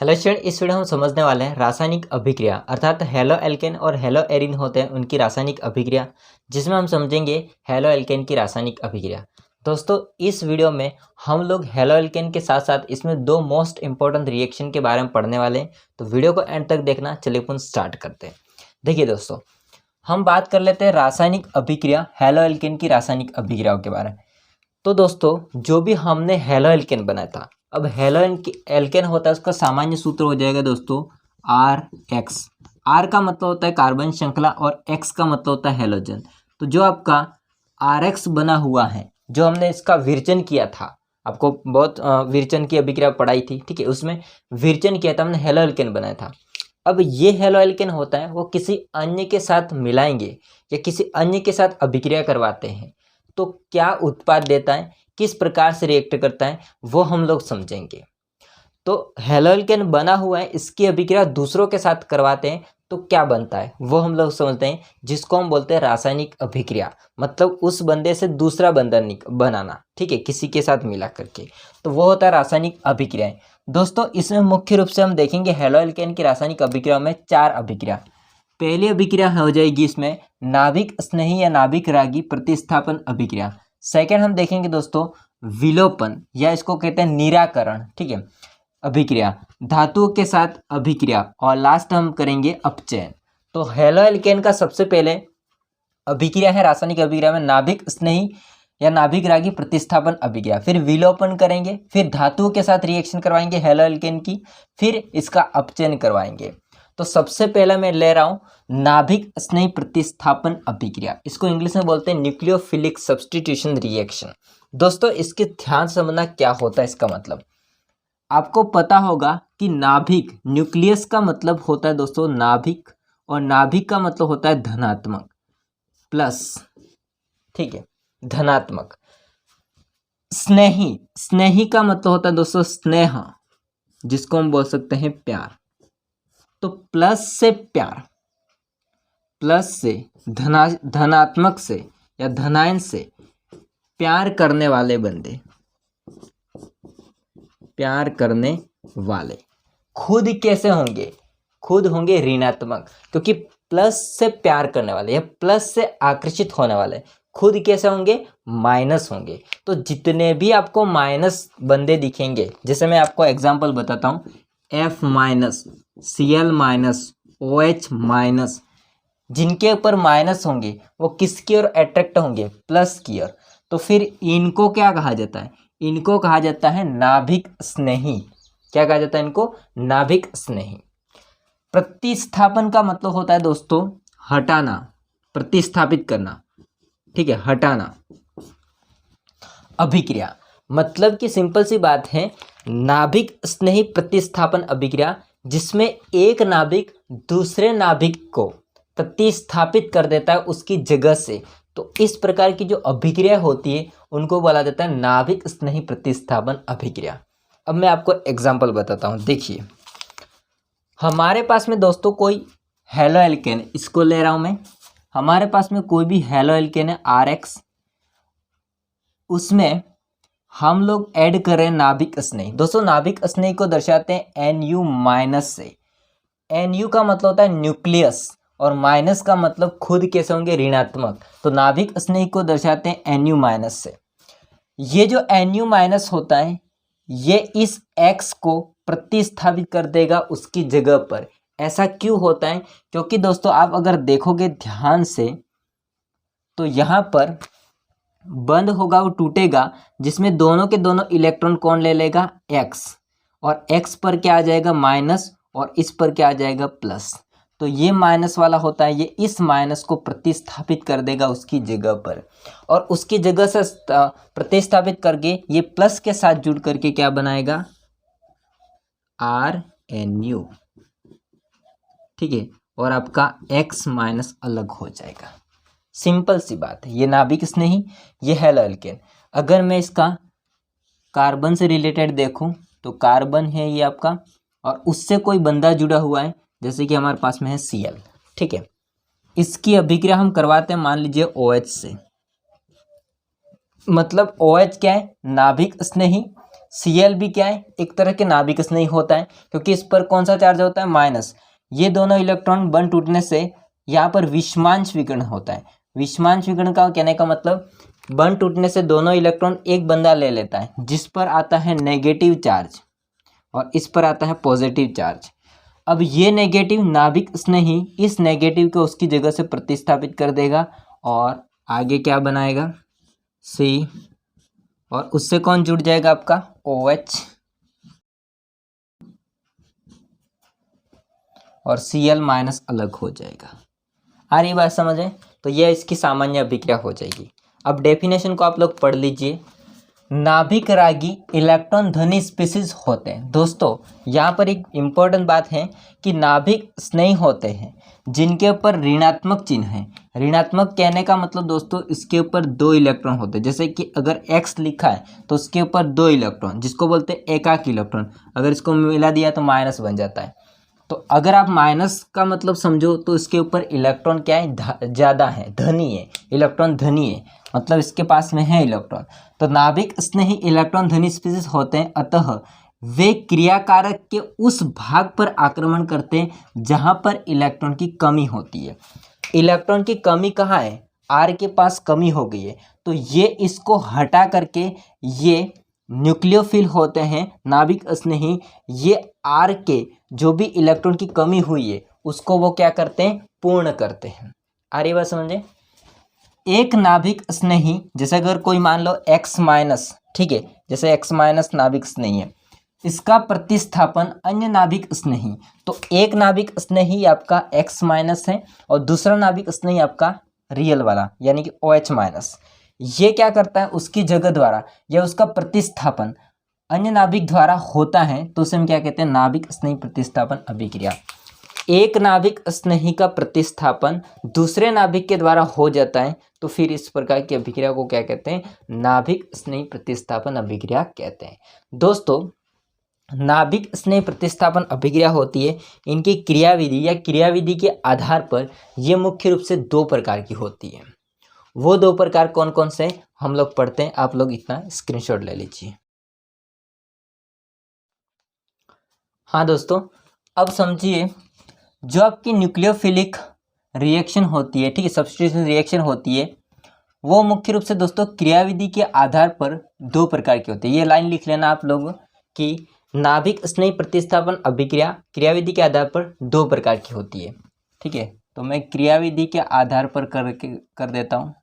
Hello student, इस video में हम समझने वाले हैं रासायनिक अभिक्रिया अर्थात हेलो एल्केन और हेलो एरीन होते हैं उनकी रासायनिक अभिक्रिया, जिसमें हम समझेंगे हेलो एल्केन की रासायनिक अभिक्रिया। दोस्तों, इस वीडियो में हम लोग हेलो एल्केन के साथ साथ इसमें दो मोस्ट इंपॉर्टेंट रिएक्शन के बारे में पढ़ने वाले हैं, तो वीडियो को एंड तक देखना। चलिए अपन स्टार्ट करते हैं। देखिए दोस्तों, हम बात कर लेते हैं रासायनिक अभिक्रिया हेलो एल्केन की रासायनिक अभिक्रियाओं के बारे में। तो दोस्तों, जो भी हमने हेलो एल्केन बनाया था, अब हेलो एल्केन होता है उसका सामान्य सूत्र हो जाएगा दोस्तों आर एक्स। आर का मतलब होता है कार्बन श्रृंखला और एक्स का मतलब होता है हेलोजन। तो जो आपका आर एक्स बना हुआ है, जो हमने इसका विरचन किया था, आपको बहुत विरचन की अभिक्रिया पढ़ाई थी, ठीक है, उसमें विरचन किया था हमने, हेलो एल्केन बनाया था। अब ये हेलो एल्केन होता है वो किसी अन्य के साथ मिलाएंगे या किसी अन्य के साथ अभिक्रिया करवाते हैं तो क्या उत्पाद देता है, किस प्रकार से रिएक्ट करता है, वो हम लोग समझेंगे। तो हेलो एल्केन बना हुआ है, इसकी अभिक्रिया दूसरों के साथ करवाते हैं तो क्या बनता है वो हम लोग समझते हैं, जिसको हम बोलते हैं रासायनिक अभिक्रिया। मतलब उस बंदे से दूसरा बंधन बनाना, ठीक है, किसी के साथ मिला करके, तो वो होता है रासायनिक अभिक्रियाएं। दोस्तों, इसमें मुख्य रूप से हम देखेंगे हेलो एल्केन की रासायनिक अभिक्रिया में चार अभिक्रिया। पहली अभिक्रिया हो जाएगी इसमें नाभिक स्नेही या नाभिक रागी प्रतिस्थापन अभिक्रिया। सेकंड हम देखेंगे दोस्तों विलोपन या इसको कहते हैं निराकरण, ठीक है, अभिक्रिया, धातुओं के साथ अभिक्रिया, और लास्ट हम करेंगे अपचयन। तो हेलो एल्केन का सबसे पहले अभिक्रिया है रासायनिक अभिक्रिया में नाभिक स्नेही या नाभिक रागी प्रतिस्थापन अभिक्रिया, फिर विलोपन करेंगे, फिर धातुओं के साथ रिएक्शन करवाएंगे हेलो एल्केन की, फिर इसका अपचयन करवाएंगे। तो सबसे पहला मैं ले रहा हूं नाभिक स्नेही प्रतिस्थापन अभिक्रिया, इसको इंग्लिश में बोलते हैं न्यूक्लियोफिलिक सब्स्टिट्यूशन रिएक्शन। दोस्तों, इसके ध्यान से समझना क्या होता है इसका मतलब। आपको पता होगा कि नाभिक, न्यूक्लियस का मतलब होता है दोस्तों नाभिक, और नाभिक का मतलब होता है धनात्मक प्लस, ठीक है, धनात्मक। स्नेही, स्नेही का मतलब होता है दोस्तों स्नेह, जिसको हम बोल सकते हैं प्यार। तो प्लस से प्यार, प्लस से धनात्मक से या धनायन से प्यार करने वाले बंदे, प्यार करने वाले खुद कैसे होंगे, खुद होंगे ऋणात्मक, क्योंकि प्लस से प्यार करने वाले या प्लस से आकर्षित होने वाले खुद कैसे होंगे, माइनस होंगे। तो जितने भी आपको माइनस बंदे दिखेंगे, जैसे मैं आपको एग्जांपल बताता हूँ, F minus, Cl minus, OH minus, जिनके ऊपर माइनस होंगे वो किसकी ओर अट्रैक्ट होंगे, प्लस की ओर। तो फिर इनको क्या कहा जाता है, इनको कहा जाता है नाभिक स्नेही। क्या कहा जाता है इनको, नाभिक स्नेही। प्रतिस्थापन का मतलब होता है दोस्तों हटाना, प्रतिस्थापित करना, ठीक है, हटाना। अभिक्रिया मतलब कि सिंपल सी बात है, नाभिक स्नेही प्रतिस्थापन अभिक्रिया, जिसमें एक नाभिक दूसरे नाभिक को प्रतिस्थापित कर देता है उसकी जगह से। तो इस प्रकार की जो अभिक्रिया होती है उनको बोला जाता है नाभिक स्नेही प्रतिस्थापन अभिक्रिया। अब मैं आपको एग्जांपल बताता हूँ। देखिए, हमारे पास में दोस्तों कोई हेलो एल्केन, इसको ले रहा हूँ मैं, हमारे पास में कोई भी हेलो एल्केन है RX, उसमें हम लोग ऐड कर रहे हैं नाभिक स्नेही। दोस्तों, नाभिक स्नेही को दर्शाते हैं NU माइनस से। NU का मतलब होता है न्यूक्लियस और माइनस का मतलब खुद कैसे होंगे, ऋणात्मक। तो नाभिक स्नेही को दर्शाते हैं NU माइनस से। ये जो NU माइनस होता है ये इस X को प्रतिस्थापित कर देगा उसकी जगह पर। ऐसा क्यों होता है, क्योंकि दोस्तों आप अगर देखोगे ध्यान से तो यहाँ पर बंद होगा, वो टूटेगा, जिसमें दोनों के दोनों इलेक्ट्रॉन कौन ले लेगा, X, और X पर क्या आ जाएगा, माइनस, और इस पर क्या आ जाएगा, प्लस। तो ये माइनस वाला होता है, ये इस माइनस को प्रतिस्थापित कर देगा उसकी जगह पर, और उसकी जगह से प्रतिस्थापित करके ये प्लस के साथ जुड़ करके क्या बनाएगा, RNU, ठीक है, और आपका X माइनस अलग हो जाएगा। सिंपल सी बात है, ये नाभिक स्नेही, ये हेलो एल्केन। अगर मैं इसका कार्बन से रिलेटेड देखूं तो कार्बन है ये आपका, और उससे कोई बंधा जुड़ा हुआ है, जैसे कि हमारे पास में है Cl, ठीक है, इसकी अभिक्रिया हम करवाते हैं मान लीजिए OH से। मतलब OH क्या है, नाभिक स्नेही, Cl भी क्या है, एक तरह के नाभिक स्नेही होता है, क्योंकि इस पर कौन सा चार्ज होता है, माइनस। ये दोनों इलेक्ट्रॉन बन टूटने से यहाँ पर विषमांश विकिरण होता है। विषमांश विकिरण का कहने का मतलब बन टूटने से दोनों इलेक्ट्रॉन एक बंदा ले लेता है, जिस पर आता है नेगेटिव चार्ज और इस पर आता है पॉजिटिव चार्ज। अब ये नेगेटिव नाभिक स्नेही इस नेगेटिव को उसकी जगह से प्रतिस्थापित कर देगा और आगे क्या बनाएगा, C, और उससे कौन जुड़ जाएगा, आपका OH, और Cl माइनस अलग हो जाएगा। आ रही बात समझ है? तो यह इसकी सामान्य अभिक्रिया हो जाएगी। अब डेफिनेशन को आप लोग पढ़ लीजिए। नाभिक रागी इलेक्ट्रॉन धनी स्पीसीज होते हैं। दोस्तों यहाँ पर एक इम्पोर्टेंट बात है कि नाभिक स्नेही होते हैं जिनके ऊपर ऋणात्मक चिन्ह है। ऋणात्मक कहने का मतलब दोस्तों इसके ऊपर 2 इलेक्ट्रॉन होते हैं। जैसे कि अगर X लिखा है तो उसके ऊपर 2 इलेक्ट्रॉन, जिसको बोलते हैं एकाक इलेक्ट्रॉन, अगर इसको मिला दिया तो माइनस बन जाता है। तो अगर आप माइनस का मतलब समझो तो इसके ऊपर इलेक्ट्रॉन क्या है, ज़्यादा है, धनी है, इलेक्ट्रॉन धनी है, मतलब इसके पास में है इलेक्ट्रॉन। तो नाभिक स्नेही इलेक्ट्रॉन धनी स्पीसीज होते हैं, अतः वे क्रियाकारक के उस भाग पर आक्रमण करते हैं जहां पर इलेक्ट्रॉन की कमी होती है। इलेक्ट्रॉन की कमी कहाँ है, R के पास कमी हो गई है, तो ये इसको हटा करके ये न्यूक्लियोफिल होते हैं नाभिक स्नेही। ये R के जो भी इलेक्ट्रॉन की कमी हुई है उसको वो क्या करते हैं, पूर्ण करते हैं। आ रही बात समझे? एक नाभिक स्नेही, जैसे अगर कोई मान लो X माइनस, ठीक है, जैसे X माइनस नाभिक स्नेही है, इसका प्रतिस्थापन अन्य नाभिक स्नेही, तो एक नाभिक स्नेही आपका X माइनस है और दूसरा नाभिक स्नेही आपका रियल वाला यानी कि OH माइनस, ये क्या करता है, उसकी जगह द्वारा या उसका प्रतिस्थापन अन्य नाभिक द्वारा होता है, तो उसे हम क्या कहते हैं, नाभिक स्नेही प्रतिस्थापन अभिक्रिया। एक नाभिक स्नेही का प्रतिस्थापन दूसरे नाभिक के द्वारा हो जाता है, तो फिर इस प्रकार की अभिक्रिया को क्या कहते हैं, नाभिक स्नेही प्रतिस्थापन अभिक्रिया कहते हैं। दोस्तों नाभिक स्नेही प्रतिस्थापन अभिक्रिया होती है, इनकी क्रियाविधि या क्रियाविधि के आधार पर ये मुख्य रूप से 2 प्रकार की होती है। वो 2 प्रकार कौन कौन से हम लोग पढ़ते हैं, आप लोग इतना स्क्रीनशॉट ले लीजिए। हाँ दोस्तों, अब समझिए, जो आपकी न्यूक्लियोफिलिक रिएक्शन होती है, ठीक है, सब्स्टिट्यूशन रिएक्शन होती है, वो मुख्य रूप से दोस्तों क्रियाविधि के आधार पर 2 प्रकार की होती है। ये लाइन लिख लेना आप लोग कि नाभिक स्नेही प्रतिस्थापन अभिक्रिया क्रियाविधि के आधार पर 2 प्रकार की होती है, ठीक है। तो मैं क्रियाविधि के आधार पर कर देता हूँ।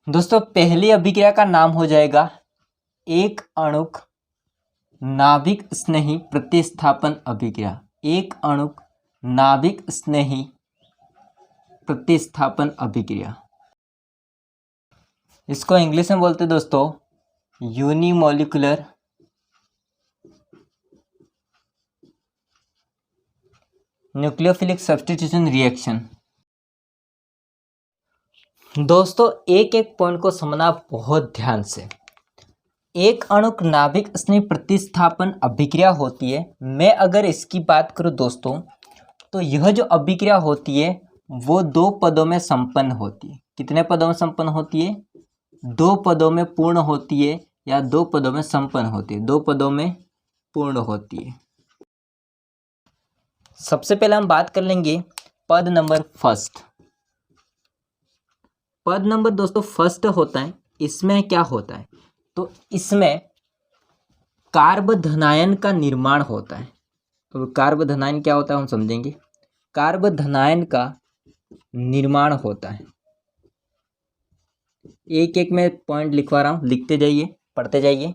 दोस्तों पहली अभिक्रिया का नाम हो जाएगा एक अणुक नाभिक स्नेही प्रतिस्थापन अभिक्रिया। एक अणुक नाभिक स्नेही प्रतिस्थापन अभिक्रिया, इसको इंग्लिश में बोलते हैं दोस्तों यूनिमोलिकुलर न्यूक्लियोफिलिक सब्स्टिट्यूशन रिएक्शन। दोस्तों एक एक पॉइंट को समझना बहुत ध्यान से। एक अणुक नाभिक स्नेही प्रतिस्थापन अभिक्रिया होती है। मैं अगर इसकी बात करूं दोस्तों, तो यह जो अभिक्रिया होती है वो 2 पदों में संपन्न होती है। कितने पदों में संपन्न होती है? 2 पदों में पूर्ण होती है या 2 पदों में संपन्न होती है। 2 पदों में पूर्ण होती है। सबसे पहले हम बात कर लेंगे पद नंबर फर्स्ट। पद नंबर दोस्तों फर्स्ट होता है। इसमें क्या होता है, तो इसमें कार्बधनायन का निर्माण होता है। तो कार्बधनायन क्या होता है हम समझेंगे। कार्बधनायन का निर्माण होता है। एक एक में पॉइंट लिखवा रहा हूँ, लिखते जाइए, पढ़ते जाइए।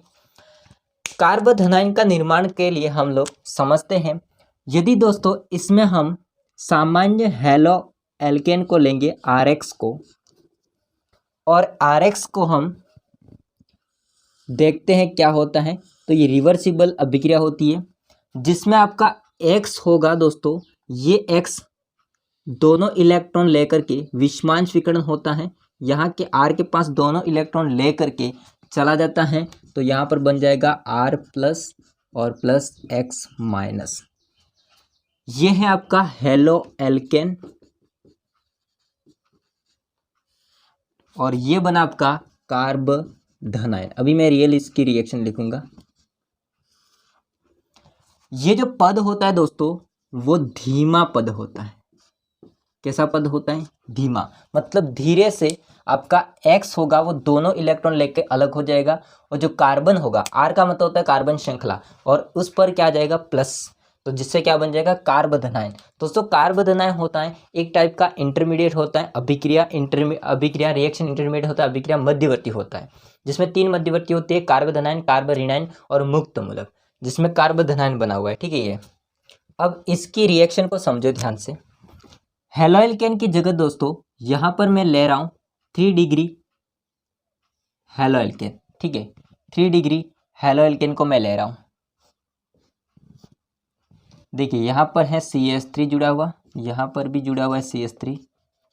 कार्बधनायन का निर्माण के लिए हम लोग समझते हैं, यदि दोस्तों इसमें हम सामान्य हेलो एल्केन को लेंगे RX को, और RX को हम देखते हैं क्या होता है, तो ये रिवर्सिबल अभिक्रिया होती है जिसमें आपका X होगा दोस्तों, ये X दोनों इलेक्ट्रॉन लेकर के विषमांश विकर्ण होता है। यहाँ के R के पास दोनों इलेक्ट्रॉन लेकर के चला जाता है, तो यहाँ पर बन जाएगा R प्लस और प्लस X माइनस। ये है आपका हेलो एल्केन और ये बना आपका कार्ब धनायन। अभी मैं रियल इसकी रिएक्शन लिखूंगा। ये जो पद होता है दोस्तों वो धीमा पद होता है। कैसा पद होता है? धीमा, मतलब धीरे से आपका X होगा वो दोनों इलेक्ट्रॉन लेके अलग हो जाएगा, और जो कार्बन होगा, R का मतलब होता है कार्बन श्रृंखला, और उस पर क्या आ जाएगा? प्लस, तो जिससे क्या बन जाएगा? कार्बधनायन। दोस्तों कार्बधनायन होता है एक टाइप का इंटरमीडिएट होता है, अभिक्रिया रिएक्शन इंटरमीडिएट होता है, अभिक्रिया मध्यवर्ती होता है, जिसमें 3 मध्यवर्ती होती है, कार्बधनायन, कार्बऋणायन और मुक्त मूलक, जिसमें कार्बधनायन बना हुआ है। ठीक है ये। अब इसकी रिएक्शन को समझो ध्यान से। हेलोएल्केन की जगह दोस्तों यहां पर मैं ले रहा हूं 3 डिग्री हेलोएल्केन। ठीक है, 3 डिग्री हेलोएल्केन को मैं ले रहा हूं। देखिए यहां पर है CH3 जुड़ा हुआ, यहां पर भी जुड़ा हुआ है CH3,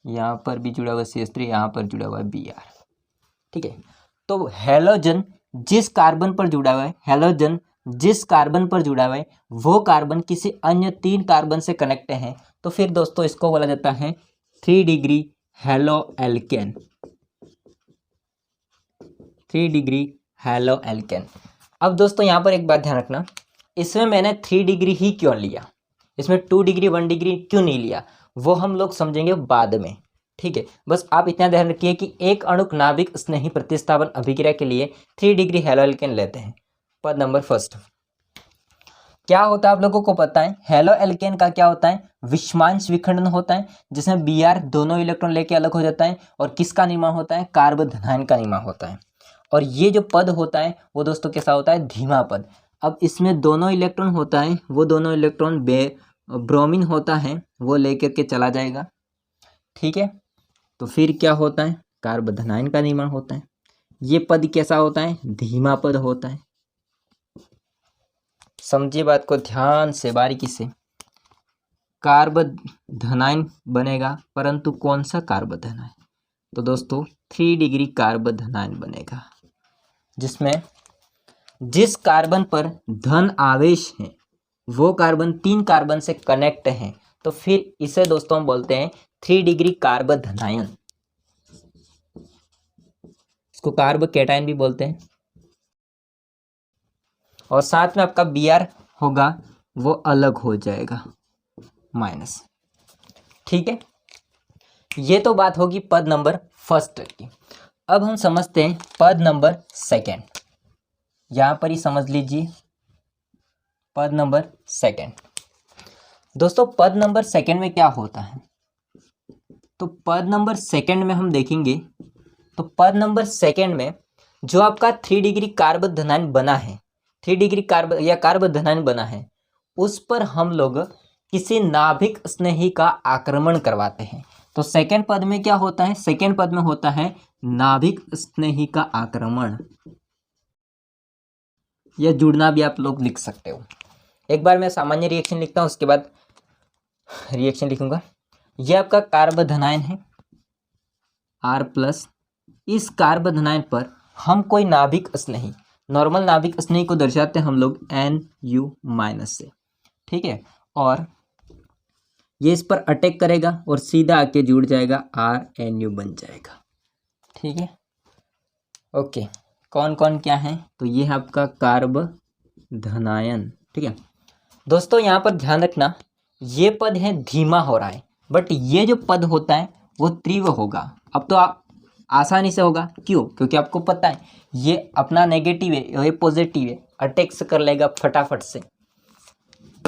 यहां पर भी जुड़ा हुआ है CH3, यहां पर जुड़ा हुआ है Br। ठीक है, तो हेलोजन जिस कार्बन पर जुड़ा हुआ है, हेलोजन जिस कार्बन पर जुड़ा हुआ है वो कार्बन किसी अन्य 3 कार्बन से कनेक्ट है, तो फिर दोस्तों इसको बोला जाता है 3 डिग्री हेलोएल्केन। 3 degree haloalkane. अब दोस्तों यहाँ पर एक बात ध्यान रखना, इसमें मैंने 3 डिग्री ही क्यों लिया, इसमें 2 डिग्री 1 डिग्री क्यों नहीं लिया, वो हम लोग समझेंगे बाद में। ठीक है, बस आप इतना ध्यान रखिए कि एक अणुक नाभिक स्नेही प्रतिस्थापन अभिक्रिया के लिए 3 डिग्री हेलोएल्केन लेते हैं। पद नंबर फर्स्ट क्या होता है आप लोगों को पता है? हेलोएल्केन का क्या होता है? विषमांश विखंडन होता है, जिसमें Br दोनों इलेक्ट्रॉन लेके अलग हो जाता है, और किसका निर्माण होता है? कार्बधनायन का निर्माण होता है। और ये जो पद होता है वो दोस्तों कैसा होता है? धीमा पद। अब इसमें दोनों इलेक्ट्रॉन होता है, वो दोनों इलेक्ट्रॉन ब्रोमीन होता है, वो लेकर के चला जाएगा। ठीक है, तो फिर क्या होता है? कार्बधनायन का निर्माण होता है। ये पद कैसा होता है? धीमा पद होता है। समझिए बात को ध्यान से, बारीकी से। कार्बधनायन बनेगा, परंतु कौन सा कार्बधनायन? तो दोस्तों 3 डिग्री कार्बधनायन बनेगा, जिसमें जिस कार्बन पर धन आवेश है वो कार्बन 3 कार्बन से कनेक्ट है, तो फिर इसे दोस्तों हम बोलते हैं 3 डिग्री कार्बधनायन। इसको कार्बोकैटायन भी बोलते हैं। और साथ में आपका Br होगा वो अलग हो जाएगा, माइनस। ठीक है, ये तो बात होगी पद नंबर फर्स्ट की। अब हम समझते हैं पद नंबर सेकेंड। यहां पर ही समझ लीजिए पद नंबर सेकेंड। दोस्तों पद नंबर सेकेंड में क्या होता है? तो पद नंबर सेकेंड में हम देखेंगे, तो पद नंबर सेकेंड में जो आपका 3 डिग्री कार्बधनायन बना है, 3 डिग्री कार्बधनायन बना है, उस पर हम लोग किसी नाभिक स्नेही का आक्रमण करवाते हैं। तो सेकेंड पद में क्या होता है? सेकेंड पद में होता है नाभिक स्नेही का आक्रमण, या जुड़ना भी आप लोग लिख सकते हो। एक बार मैं सामान्य रिएक्शन लिखता हूँ, उसके बाद रिएक्शन लिखूंगा। यह आपका कार्बधनायन है R+। इस कार्बधनायन पर हम कोई नाभिक स्नेही, नॉर्मल नाभिक स्नेही को दर्शाते हैं हम लोग Nu- से। ठीक है, और ये इस पर अटैक करेगा और सीधा आके जुड़ जाएगा, RNU बन जाएगा। ठीक है, ओके। कौन कौन क्या है? तो ये है आपका कार्बधनायन। ठीक है दोस्तों, यहाँ पर ध्यान रखना, ये पद है धीमा हो रहा है, बट ये जो पद होता है वो तीव्र होगा। अब तो आप आसानी से होगा, क्यों? क्योंकि आपको पता है ये अपना नेगेटिव है, ये पॉजिटिव है, अटैक्स कर लेगा फटाफट से।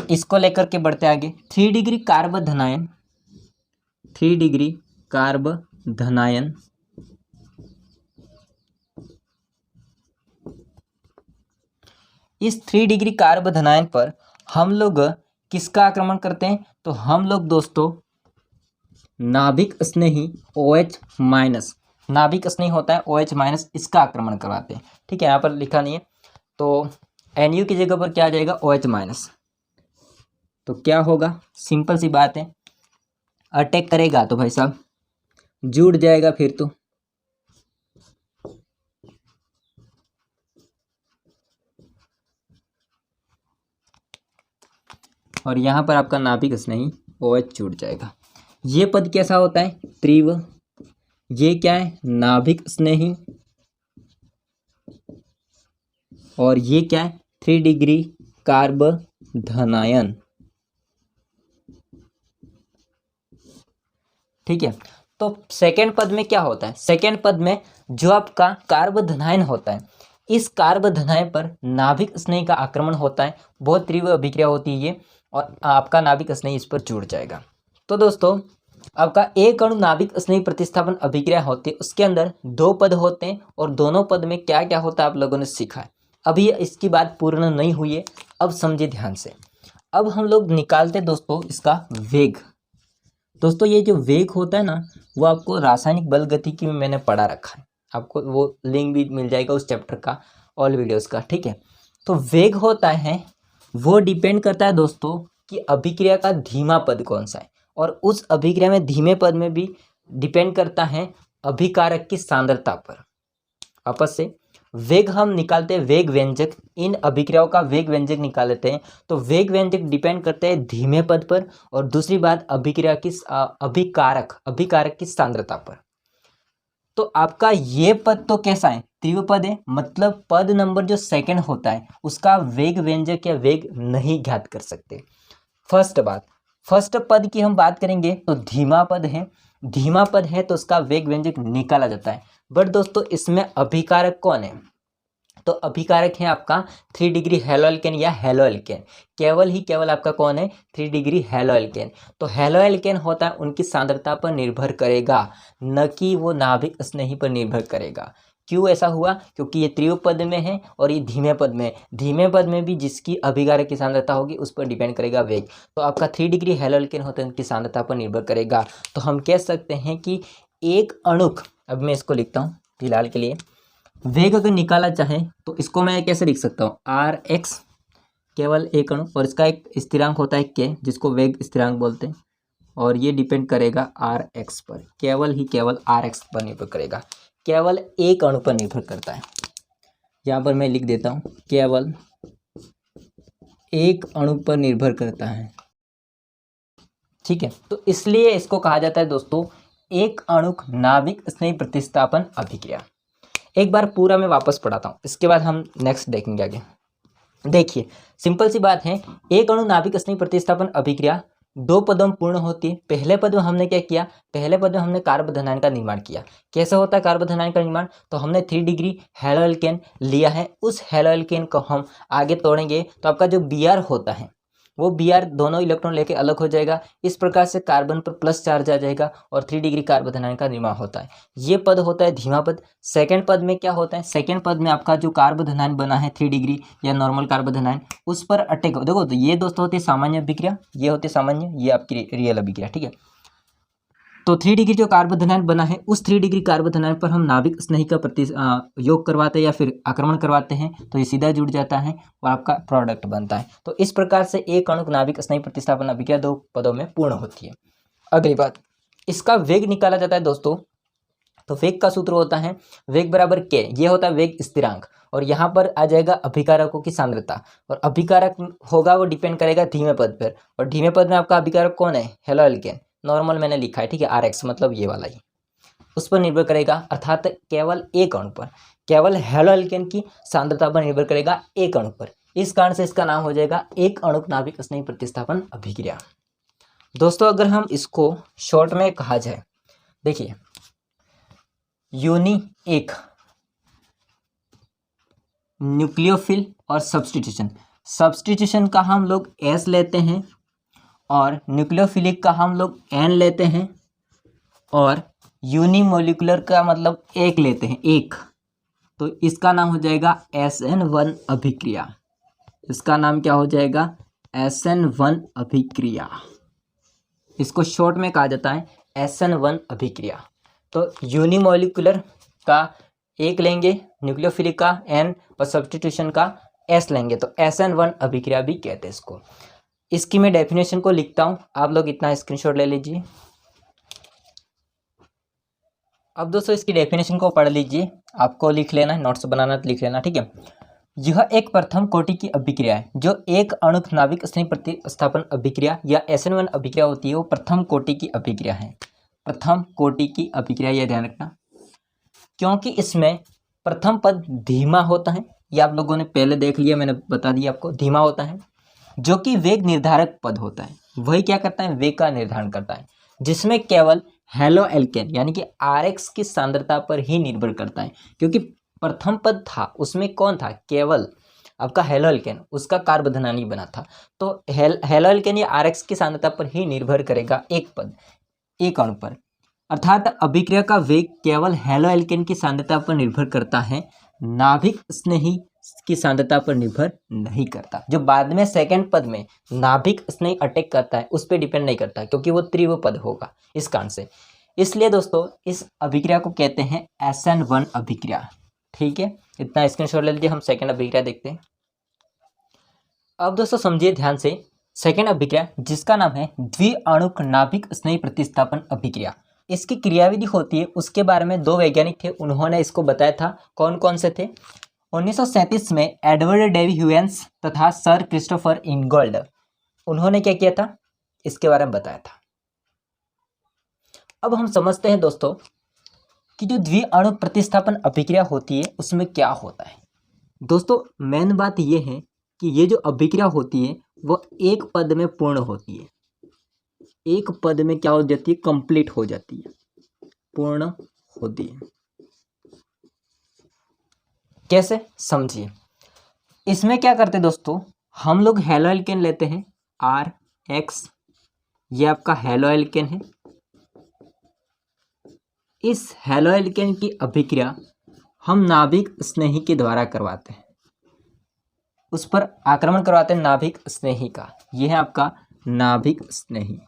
इसको लेकर के बढ़ते आगे। 3 डिग्री कार्बधनायन, 3 डिग्री कार्बधनायन इस 3 डिग्री कार्बधनायन पर हम लोग किसका आक्रमण करते हैं? तो हम लोग दोस्तों नाभिक स्नेही OH-, नाभिक स्नेही होता है OH-, इसका आक्रमण करवाते हैं। ठीक है, यहाँ पर लिखा नहीं है, तो Nu की जगह पर क्या आ जाएगा? OH-। तो क्या होगा? सिंपल सी बात है, अटैक करेगा तो भाई साहब जुड़ जाएगा फिर तो। और यहाँ पर आपका नाभिक स्नेही OH जुड़ जाएगा। ये पद कैसा होता है? तीव्र। ये क्या है? नाभिक स्नेही। और ये क्या है, 3 डिग्री कार्ब धनायन। ठीक है, तो सेकेंड पद में क्या होता है, सेकेंड पद में जो आपका कार्ब धनायन होता है, इस कार्ब धनायन पर नाभिक स्नेही का आक्रमण होता है, बहुत तीव्र अभिक्रिया होती है ये, और आपका नाभिक स्नेही इस पर जुड़ जाएगा। तो दोस्तों आपका एक अणु नाभिक स्नेही प्रतिस्थापन अभिक्रिया होती है, उसके अंदर 2 पद होते हैं और दोनों पद में क्या क्या होता है आप लोगों ने सीखा है। अभी इसकी बात पूर्ण नहीं हुई है, अब समझिए ध्यान से। अब हम लोग निकालते दोस्तों इसका वेग। दोस्तों ये जो वेग होता है ना, वो आपको रासायनिक बल गतिकी में मैंने पढ़ा रखा है, आपको वो लिंक भी मिल जाएगा उस चैप्टर का, ऑल वीडियोस का। ठीक है, तो वेग होता है, वो डिपेंड करता है दोस्तों कि अभिक्रिया का धीमा पद कौन सा है, और उस अभिक्रिया में धीमे पद में भी डिपेंड करता है अभिकारक की सांद्रता पर। वापस से वेग हम निकालते हैं, वेग व्यंजक, इन अभिक्रियाओं का वेग व्यंजक निकाल लेते हैं। तो वेग व्यंजक डिपेंड करते हैं धीमे पद पर, और दूसरी बात अभिक्रिया की अभिकारक की सांद्रता पर। तो आपका ये पद तो कैसा है, तीव्र पद है, मतलब पद नंबर जो सेकंड होता है उसका वेग व्यंजक या वेग नहीं ज्ञात कर सकते। फर्स्ट बात, फर्स्ट पद की हम बात करेंगे तो धीमा पद है, धीमा पद है तो उसका वेग व्यंजक निकाला जाता है। बट दोस्तों इसमें अभिकारक कौन है, तो अभिकारक है आपका 3 डिग्री हेलोएल्केन या हेलोएल्केन, केवल आपका कौन है, 3 डिग्री हेलोएल्केन। तो हेलोएल्केन होता है उनकी सांद्रता पर निर्भर करेगा, न कि वो नाभिक स्नेही पर निर्भर करेगा। क्यों ऐसा हुआ, क्योंकि ये तीव्र पद में है और ये धीमे पद में, धीमे पद में भी जिसकी अभिकारक की सांद्रता होगी उस पर डिपेंड करेगा वेग। तो आपका 3 डिग्री हेलोएल्केन होता है उनकी सांद्रता पर निर्भर करेगा। तो हम कह सकते हैं कि एक अणुक, अब मैं इसको लिखता हूँ फिलहाल के लिए, वेग अगर निकाला चाहे तो इसको मैं कैसे लिख सकता हूँ, आर एक्स, केवल एक अणु, और इसका एक स्थिरांक होता है के, जिसको वेग स्थिरांक बोलते हैं, और ये डिपेंड करेगा आर एक्स पर, केवल आर एक्स पर निर्भर करेगा, केवल एक अणु पर निर्भर करता है। यहाँ पर मैं लिख देता हूँ केवल एक अणु पर निर्भर करता है। ठीक है, तो इसलिए इसको कहा जाता है दोस्तों एक अणुक नाभिक स्नेही प्रतिस्थापन अभिक्रिया। एक बार पूरा मैं वापस पढ़ाता हूँ, इसके बाद हम नेक्स्ट देखेंगे आगे। देखिए सिंपल सी बात है, एक अणु नाभिक स्नेही प्रतिस्थापन अभिक्रिया 2 पदों में पूर्ण होती है। पहले पद में हमने क्या किया, पहले पद में हमने कार्ब धनायन का निर्माण किया। कैसे होता है कार्ब धनायन का निर्माण, तो हमने 3 डिग्री हेलोएल्केन लिया है, उस हेलोएल्केन को हम आगे तोड़ेंगे तो आपका जो Br होता है वो Br दोनों इलेक्ट्रॉन लेके अलग हो जाएगा। इस प्रकार से कार्बन पर प्लस चार्ज आ जाएगा और 3 डिग्री कार्ब धनायन का निर्माण होता है। ये पद होता है धीमा पद। सेकंड पद में क्या होता है, सेकंड पद में आपका जो कार्ब धनायन बना है 3 डिग्री या नॉर्मल कार्ब धनायन, उस पर अटैक, देखो तो ये दोस्तों होती है सामान्य अभिक्रिया, ये होती है सामान्य, ये आपकी रियल अभिक्रिया। ठीक है, तो 3 डिग्री जो कार्ब धनायन बना है उस 3 डिग्री कार्ब धनायन पर हम नाभिक स्नेही का योग करवाते हैं या फिर आक्रमण करवाते हैं, तो ये सीधा जुड़ जाता है और आपका प्रोडक्ट बनता है। तो इस प्रकार से एक अणुक नाभिक स्नेही प्रतिस्थापन अभिक्रिया 2 पदों में पूर्ण होती है। अगली बात, इसका वेग निकाला जाता है दोस्तों, तो वेग का सूत्र होता है वेग बराबर के, ये होता है वेग स्थिरांक, और यहाँ पर आ जाएगा अभिकारकों की सांद्रता, और अभिकारक होगा वो डिपेंड करेगा धीमे पद पर, और धीमे पद में आपका अभिकारक कौन है, हेलोएल्केन, नॉर्मल मैंने लिखा है। ठीक है, आर एक्स मतलब ये वाला ही, उस पर निर्भर करेगा, अर्थात केवल एक अणु पर, केवल हेलोएल्केन की सांद्रता पर निर्भर करेगा एक अणु पर। इस कारण से इसका नाम हो जाएगा एक अणुक नाभिक स्नेही प्रतिस्थापन अभिक्रिया। दोस्तों अगर हम इसको शॉर्ट में कहा जाए, देखिए यूनि एक, न्यूक्लियोफिल और सब्स्टिट्यूशन, सब्स्टिट्यूशन का हम लोग एस लेते हैं और न्यूक्लियोफिलिक का हम लोग एन लेते हैं, और यूनिमोलिकुलर का मतलब एक लेते हैं, एक, तो इसका नाम हो जाएगा SN1 अभिक्रिया। इसका नाम क्या हो जाएगा, SN1 अभिक्रिया। इसको शॉर्ट में कहा जाता है SN1 अभिक्रिया। तो यूनिमोलिकुलर का एक लेंगे, न्यूक्लियोफिलिक का एन और सब्स्टिट्यूशन का एस लेंगे, तो SN1 अभिक्रिया भी कहते हैं इसको। इसकी मैं डेफिनेशन को लिखता हूँ, आप लोग इतना स्क्रीनशॉट ले लीजिए। अब दोस्तों इसकी डेफिनेशन को पढ़ लीजिए, आपको लिख लेना है, नोट्स बनाना तो लिख लेना। ठीक है, यह एक प्रथम कोटि की अभिक्रिया है, जो एक अणुक नाभिक स्नेही प्रतिस्थापन अभिक्रिया या SN1 अभिक्रिया होती है, वो प्रथम कोटि की अभिक्रिया है, प्रथम कोटि की अभिक्रिया, यह ध्यान रखना, क्योंकि इसमें प्रथम पद धीमा होता है, ये आप लोगों ने पहले देख लिया, मैंने बता दिया आपको, धीमा होता है, जो कि वेग निर्धारक पद होता है। वही क्या करता है, वेग का निर्धारण करता है, जिसमें केवल हेलो एल्केन यानी कि आरएक्स की सांद्रता पर ही निर्भर करता है। क्योंकि प्रथम पद था उसमें कौन था, केवल आपका हेलो एल्केन, उसका कार्य बंधन नहीं बना था। तो हेलो एल्केन या आरएक्स की सांद्रता पर ही निर्भर करेगा एक पद, एक अणु पर। अर्थात अभिक्रिया का वेग केवल हेलो एल्केन की सांद्रता पर निर्भर करता है, नाभिक स्नेही की सांद्रता पर निर्भर नहीं करता। जो बाद में सेकंड पद में नाभिक स्नेही अटैक करता है उस पर डिपेंड नहीं करता, क्योंकि वो त्रिव पद होगा इस कारण से। इसलिए दोस्तों इस अभिक्रिया को कहते हैं SN1 अभिक्रिया। ठीक है, इतना स्क्रीनशॉट ले लीजिए। हम सेकंड अभिक्रिया देखते हैं। अब दोस्तों समझिए ध्यान से, सेकंड अभिक्रिया जिसका नाम है द्विअणुक नाभिक स्नेही प्रतिस्थापन अभिक्रिया। इसकी क्रियाविधि होती है, उसके बारे में दो वैज्ञानिक थे, उन्होंने इसको बताया था। कौन कौन से थे, 1937 में एडवर्ड डेवी ह्यूएंस तथा सर क्रिस्टोफर इंगोल्ड, उन्होंने क्या किया था, इसके बारे में बताया था। अब हम समझते हैं दोस्तों कि जो द्विअणुक प्रतिस्थापन अभिक्रिया होती है उसमें क्या होता है। दोस्तों मेन बात यह है कि ये जो अभिक्रिया होती है वो एक पद में पूर्ण होती है, एक पद में क्या हो जाती है, कंप्लीट हो जाती है, पूर्ण होती है। कैसे, समझिए। इसमें क्या करते हैं दोस्तों, हम लोग हेलो एल्केन लेते हैं RX, ये आपका हेलो एल्केन है। इस हेलो एल्केन की अभिक्रिया हम नाभिक स्नेही के द्वारा करवाते हैं, उस पर आक्रमण करवाते हैं नाभिक स्नेही का। यह है आपका नाभिक स्नेही।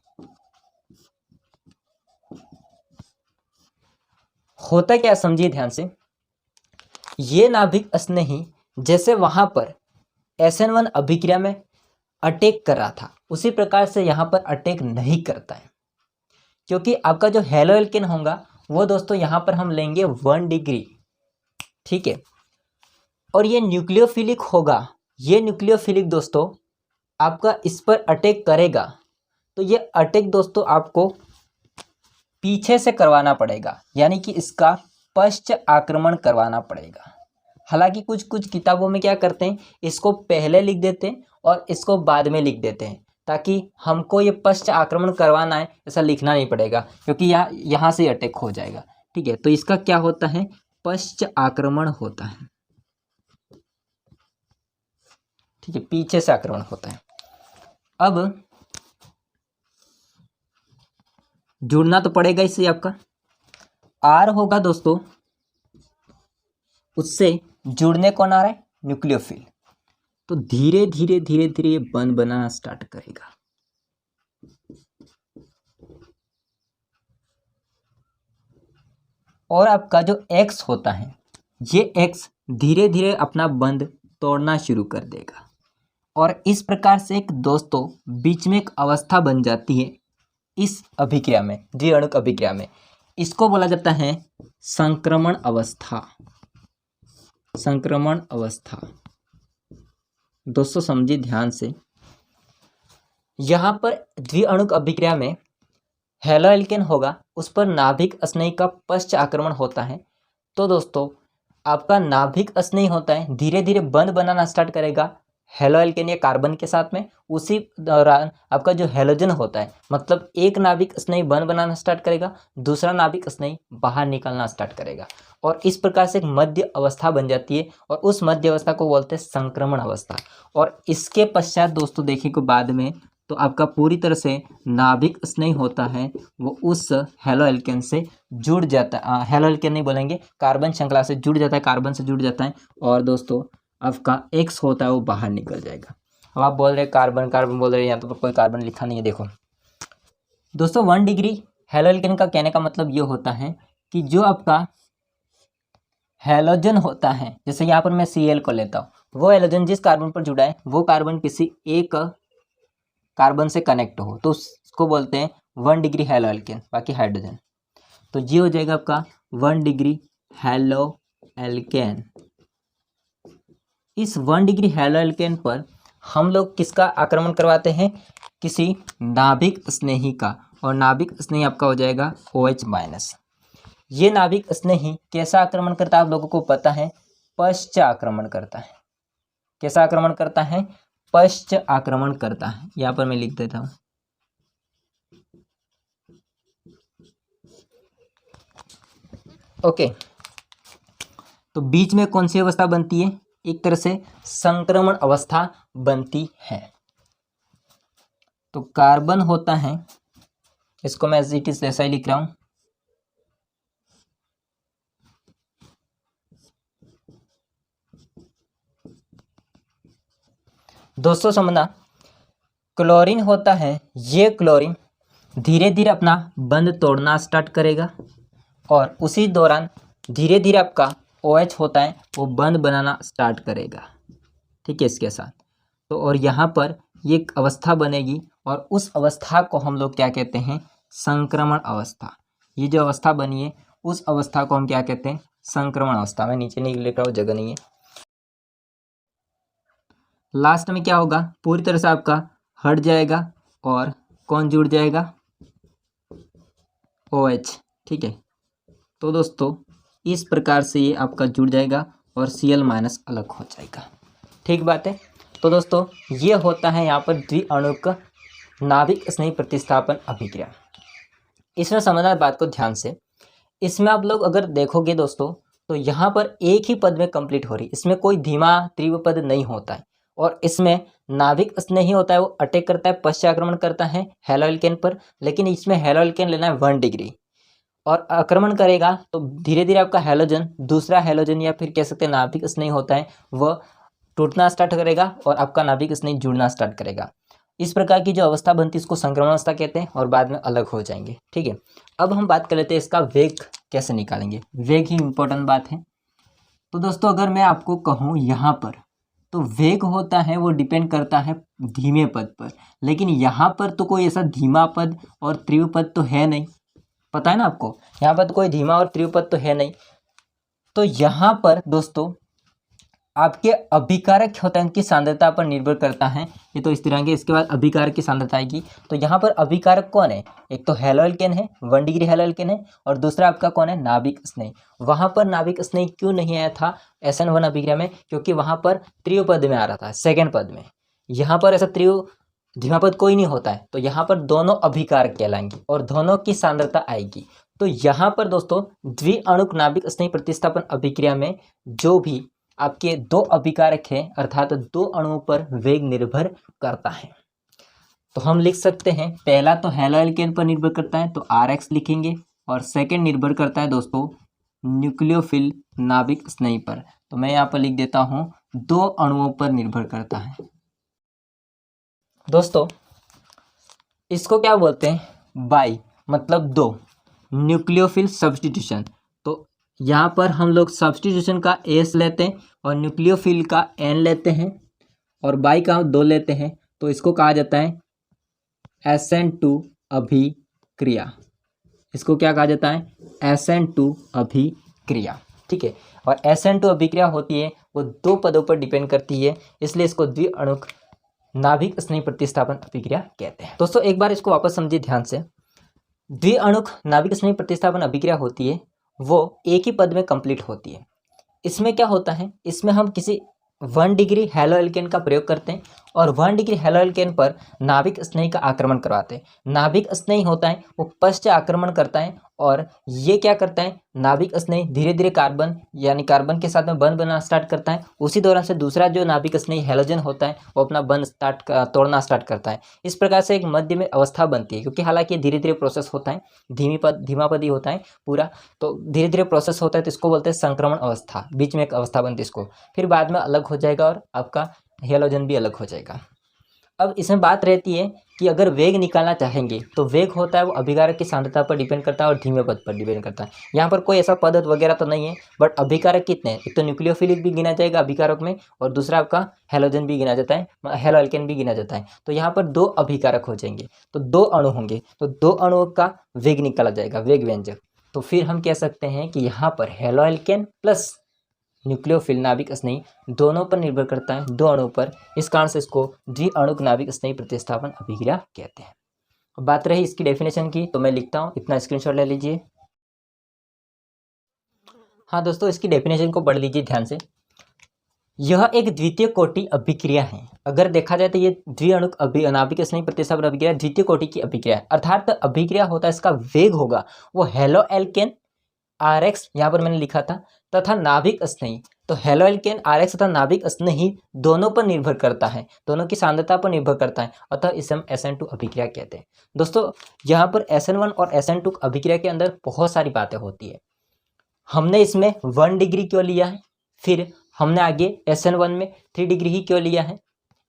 होता क्या, समझिए ध्यान से। ये नाभिक स्नेही जैसे वहां पर SN1 अभिक्रिया में अटैक कर रहा था, उसी प्रकार से यहां पर अटैक नहीं करता है, क्योंकि आपका जो हेलो एल्केन होगा वो दोस्तों यहां पर हम लेंगे 1 डिग्री। ठीक है, और ये न्यूक्लियोफिलिक होगा। ये न्यूक्लियोफिलिक दोस्तों आपका इस पर अटैक करेगा, तो ये अटैक दोस्तों आपको पीछे से करवाना पड़ेगा, यानी कि इसका पश्च आक्रमण करवाना पड़ेगा। हालांकि कुछ कुछ किताबों में क्या करते हैं, इसको पहले लिख देते हैं और इसको बाद में लिख देते हैं, ताकि हमको ये पश्च आक्रमण करवाना है ऐसा लिखना नहीं पड़ेगा, क्योंकि यहाँ से अटैक हो जाएगा। ठीक है, तो इसका क्या होता है, पश्च आक्रमण होता है। ठीक है, पीछे से आक्रमण होता है। अब जुड़ना तो पड़ेगा इससे, आपका R होगा दोस्तों, उससे जुड़ने कौन आ रहा है, न्यूक्लियोफिल। तो धीरे धीरे धीरे धीरे ये बंध बनाना स्टार्ट करेगा। और आपका जो X होता है, ये X धीरे धीरे अपना बंध तोड़ना शुरू कर देगा, और इस प्रकार से एक दोस्तों बीच में एक अवस्था बन जाती है इस अभिक्रिया में, द्विअणुक अभिक्रिया में। इसको बोला जाता है संक्रमण अवस्था। संक्रमण अवस्था दोस्तों समझिए ध्यान से, यहाँ पर द्विअणुक अभिक्रिया में हेलो एल्केन होगा, उस पर नाभिक स्नेही का पश्च आक्रमण होता है। तो दोस्तों आपका नाभिक स्नेही होता है, धीरे धीरे बंध बनाना स्टार्ट करेगा हेलो एल्केन या कार्बन के साथ में। उसी दौरान आपका जो हेलोजन होता है, मतलब एक नाभिक स्नेही बंध बनाना स्टार्ट करेगा, दूसरा नाभिक स्नेही बाहर निकलना स्टार्ट करेगा, और इस प्रकार से एक मध्य अवस्था बन जाती है, और उस मध्य अवस्था को बोलते हैं संक्रमण अवस्था। और इसके पश्चात दोस्तों देखिए को बाद में तो आपका पूरी तरह से नाभिक स्नेही होता है वो उस हेलो एल्केन से जुड़ जाता है, हेलो एल्केन नहीं बोलेंगे, कार्बन श्रृंखला से जुड़ जाता है, कार्बन से जुड़ जाता है, और दोस्तों आपका X होता है वो बाहर निकल जाएगा। अब आप बोल रहे कार्बन कार्बन बोल रहे हैं, यहाँ तो कोई कार्बन लिखा नहीं है। देखो दोस्तों 1 डिग्री हेलो एल्केन का कहने का मतलब ये होता है कि जो आपका हेलोजन होता है, जैसे यहाँ पर मैं Cl को लेता हूँ, वो हेलोजन जिस कार्बन पर जुड़ा है वो कार्बन किसी एक कार्बन से कनेक्ट हो, तो उसको बोलते हैं 1 डिग्री हेलो एल्केन, बाकी हाइड्रोजन। तो ये हो जाएगा आपका 1 डिग्री हेलो एल्केन। इस 1 डिग्री हेलो एल्केन पर हम लोग किसका आक्रमण करवाते हैं, किसी नाभिक स्नेही का, और नाभिक स्नेही आपका हो जाएगा OH-। ये नाभिक स्नेही कैसा आक्रमण करता है आप लोगों को पता है, पश्च आक्रमण करता है। कैसा आक्रमण करता है? पश्च आक्रमण करता है। यहाँ पर मैं लिख देता हूँ। ओके, तो बीच में कौन सी अवस्था बनती है? एक तरह से संक्रमण अवस्था बनती है। तो कार्बन होता है, इसको मैं एज इट इज ऐसा ही लिख रहा हूं। दोस्तों समझना, क्लोरीन होता है, ये क्लोरीन धीरे धीरे अपना बंध तोड़ना स्टार्ट करेगा और उसी दौरान धीरे धीरे आपका OH होता है वो बंध बनाना स्टार्ट करेगा। ठीक है, इसके साथ तो और यहाँ पर ये एक अवस्था बनेगी और उस अवस्था को हम लोग क्या कहते हैं? संक्रमण अवस्था। ये जो अवस्था बनी है उस अवस्था को हम क्या कहते हैं? संक्रमण अवस्था। मैं नीचे नहीं लिख रहा हूँ, जगह नहीं है। लास्ट में क्या होगा? पूरी तरह से आपका हट जाएगा और कौन जुड़ जाएगा? OH। ठीक है, तो दोस्तों इस प्रकार से ये आपका जुड़ जाएगा और Cl- अलग हो जाएगा। ठीक बात है। तो दोस्तों ये होता है यहाँ पर द्विअणुक नाभिक स्नेही प्रतिस्थापन अभिक्रिया। इसमें समझना बात को ध्यान से, इसमें आप लोग अगर देखोगे दोस्तों तो यहाँ पर एक ही पद में कंप्लीट हो रही, इसमें कोई धीमा तीव्र पद नहीं होता है और इसमें नाभिक स्नेही होता है, वो अटैक करता है, पश्चाक्रमण करता है हैलो एल्केन पर, लेकिन इसमें हैलो एल्केन लेना है 1 डिग्री और आक्रमण करेगा तो धीरे धीरे आपका हैलोजन, दूसरा हैलोजन या फिर कह सकते हैं नाभिक स्नेही होता है, वह टूटना स्टार्ट करेगा और आपका नाभिक स्नेही जुड़ना स्टार्ट करेगा। इस प्रकार की जो अवस्था बनती है इसको संक्रमण अवस्था कहते हैं और बाद में अलग हो जाएंगे। ठीक है, अब हम बात कर लेते हैं इसका वेग कैसे निकालेंगे। वेग ही इंपॉर्टेंट बात है। तो दोस्तों अगर मैं आपको कहूँ यहाँ पर, तो वेग होता है वो डिपेंड करता है धीमे पद पर, लेकिन यहाँ पर तो कोई ऐसा धीमा पद और तीव्र पद तो है नहीं। पता है ना आपको, यहाँ पर तो कोई धीमा और तीव्र पद तो है नहीं। तो यहाँ पर दोस्तों आपके अभिकारक होता है उनकी सांद्रता पर निर्भर करता है। ये तो स्थिरांक है, इसके बाद अभिकारक की सांद्रता आएगी। तो यहाँ पर अभिकारक कौन है? एक तो हैलो एल्केन है, 1 डिग्री हैलो एल्केन है और दूसरा आपका कौन है? नाभिक स्नेही। वहाँ पर नाभिक स्नेही क्यों नहीं आया था SN1 अभिक्रिया में? क्योंकि वहाँ पर तीव्र पद में आ रहा था, सेकेंड पद में। यहाँ पर ऐसा तीव्र धीमा पद कोई नहीं होता है, तो यहाँ पर दोनों अभिकारक कहलाएंगे और दोनों की सांद्रता आएगी। तो यहाँ पर दोस्तों द्विअणुक नाभिक स्नेही प्रतिस्थापन अभिक्रिया में जो भी आपके 2 अभिकारक हैं अर्थात 2 अणुओं पर वेग निर्भर करता है। तो हम लिख सकते हैं, पहला तो हैलो एल्केन पर निर्भर करता है तो RX लिखेंगे और सेकंड निर्भर करता है दोस्तों न्यूक्लियोफिल नाभिक स्नेही पर। तो मैं यहाँ पर लिख देता हूँ 2 अणुओं पर निर्भर करता है। दोस्तों इसको क्या बोलते हैं? बाई मतलब 2, न्यूक्लियोफिल सब्स्टिट्यूशन। तो यहाँ पर हम लोग सब्स्टिट्यूशन का S लेते हैं और न्यूक्लियोफिल का N लेते हैं और बाई का 2 लेते हैं, तो इसको कहा जाता है SN2 अभिक्रिया। इसको क्या कहा जाता है? SN2 अभिक्रिया। ठीक है, और SN2 अभिक्रिया होती है वो 2 पदों पर डिपेंड करती है, इसलिए इसको द्विअणुक नाभिक स्नेही प्रतिस्थापन अभिक्रिया कहते हैं। दोस्तों एक बार इसको वापस समझिए ध्यान से। द्विअणुक नाभिक स्नेही प्रतिस्थापन अभिक्रिया होती है वो एक ही पद में कंप्लीट होती है। इसमें क्या होता है? इसमें हम किसी 1 डिग्री हैलो एल्केन का प्रयोग करते हैं और 1 डिग्री हैलो एल्केन पर नाभिक स्नेही का आक्रमण करवाते हैं। नाभिक स्नेही होता है वो पश्च आक्रमण करता है और ये क्या करता है? नाभिक स्नेही धीरे धीरे कार्बन यानी कार्बन के साथ में बंध बनाना स्टार्ट करता है। उसी दौरान से दूसरा जो नाभिक स्नेही हैलोजन होता है वो अपना बंध तोड़ना स्टार्ट करता है। इस प्रकार से एक मध्य में अवस्था बनती है, क्योंकि हालांकि ये धीरे धीरे प्रोसेस होता है, धीमा पद ही होता है पूरा, तो धीरे धीरे प्रोसेस होता है, तो इसको बोलते हैं संक्रमण अवस्था। बीच में एक अवस्था बनती है इसको, फिर बाद में अलग हो जाएगा और आपका हैलोजन भी अलग हो जाएगा। अब इसमें बात रहती है कि अगर वेग निकालना चाहेंगे तो वेग होता है वो अभिकारक की सांद्रता पर डिपेंड करता है और धीमे पद पर डिपेंड करता है। यहाँ पर कोई ऐसा पद वगैरह तो नहीं है, बट अभिकारक कितने हैं? एक तो न्यूक्लियोफिलिक भी गिना जाएगा अभिकारक में और दूसरा आपका हैलोजन भी गिना जाता है, हैलो एल्केन भी गिना जाता है। तो यहाँ पर 2 अभिकारक हो जाएंगे, तो 2 अणु होंगे, तो 2 अणुओं का वेग निकाला जाएगा, वेग व्यंजक। तो फिर हम कह सकते हैं कि यहाँ पर हैलो एल्केन प्लस न्यूक्लियोफिल नाभिक स्नेही दोनों पर निर्भर करता है, 2 अणुओं पर। इस कारण से इसको द्विअणुक नाभिक स्नेही प्रतिस्थापन अभिक्रिया कहते हैं। अब बात रही इसकी डेफिनेशन की, तो मैं लिखता हूँ, इतना स्क्रीनशॉट ले लीजिए। हाँ दोस्तों, इसकी डेफिनेशन को पढ़ लीजिए ध्यान से। यह एक द्वितीय कोटि अभिक्रिया है। अगर देखा जाए तो ये द्विअणुक नाभिक स्नेही प्रतिस्थापन अभिक्रिया द्वितीय कोटि की अभिक्रिया है, अर्थात अभिक्रिया होता है, इसका वेग होगा वो हेलो एल्केन RX, यहाँ पर मैंने लिखा था, तथा नाभिक स्नेही। तो हेलो एल्केन RX तथा नाभिक स्नेही दोनों पर निर्भर करता है, दोनों की सांद्रता पर निर्भर करता है, अतः इसे हम SN2 अभिक्रिया कहते हैं। दोस्तों यहाँ पर SN1 और SN2 अभिक्रिया के अंदर बहुत सारी बातें होती है। हमने इसमें 1 डिग्री क्यों लिया है, फिर हमने आगे SN1 में 3 डिग्री ही क्यों लिया है,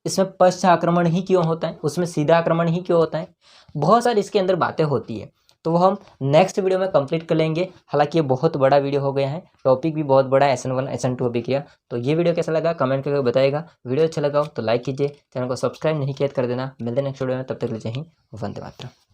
इसमें पश्च आक्रमण ही क्यों होता है, उसमें सीधा आक्रमण ही क्यों होता है, बहुत सारी इसके अंदर बातें होती है। तो वो हम नेक्स्ट वीडियो में कंप्लीट कर लेंगे। हालांकि ये बहुत बड़ा वीडियो हो गया है, टॉपिक भी बहुत बड़ा है SN1 SN2 अभिक्रिया। तो ये वीडियो कैसा लगा कमेंट करके बताइएगा। वीडियो अच्छा लगा हो तो लाइक कीजिए, चैनल को सब्सक्राइब नहीं किया तो कर देना। मिलते हैं नेक्स्ट वीडियो में, तब तक के लिए जय हिंद, वंदे मातरम।